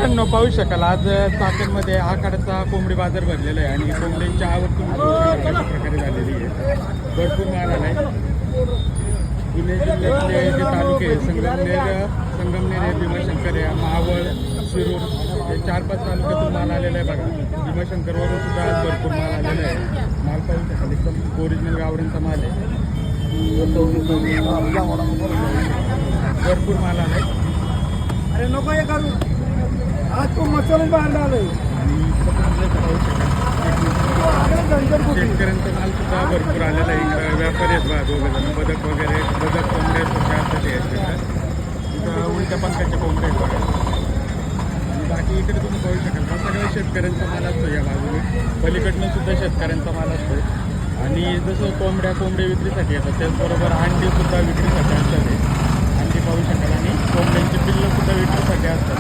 मित्रांनो पाहू शकाल आज चाकणमध्ये आखाड्याचा कोंबडी बाजार भरलेला आहे आणि कोंबड्यांची आवक तुम्ही कशा प्रकारे झालेली आहे. भरपूर माल आलाय. पुणे जिल्ह्यातले जे तालुके आहे संगमनेर भीमाशंकर आहे, मावळ, शिरूर हे 4-5 तालुक्यातून माल आलेला आहे बघा. भीमाशंकरवरून सुद्धा आज भरपूर माल आलेला आहे. माल पाहू शकाल एकदम ओरिजिनल गावरांचा माल आहे. भरपूर माल आलाय. अरे नको हे करू आज तो मसाला बांधालोय. शेतकऱ्यांचा माल सुद्धा भरपूर आलेला आहे. व्यापारी आहेत बघा दोघे जण. बदक वगैरे बदक कोंबडे प्रकारचे आहेत. इथं उलट्या पंखाचे कोंबडे आहेत बघा. आणि बाकी इकडे तुम्ही पाहू शकाल हा सगळ्या शेतकऱ्यांचा माल असतो. या बाजूने पलीकडनं सुद्धा शेतकऱ्यांचा माल असतो. आणि जसं कोंबडे विक्रीसाठी येतात त्याचबरोबर अंडी सुद्धा विक्रीसाठी असतात. अंडी पाहू शकाल आणि कोंबड्यांची पिल्लं सुद्धा विक्रीसाठी असतात.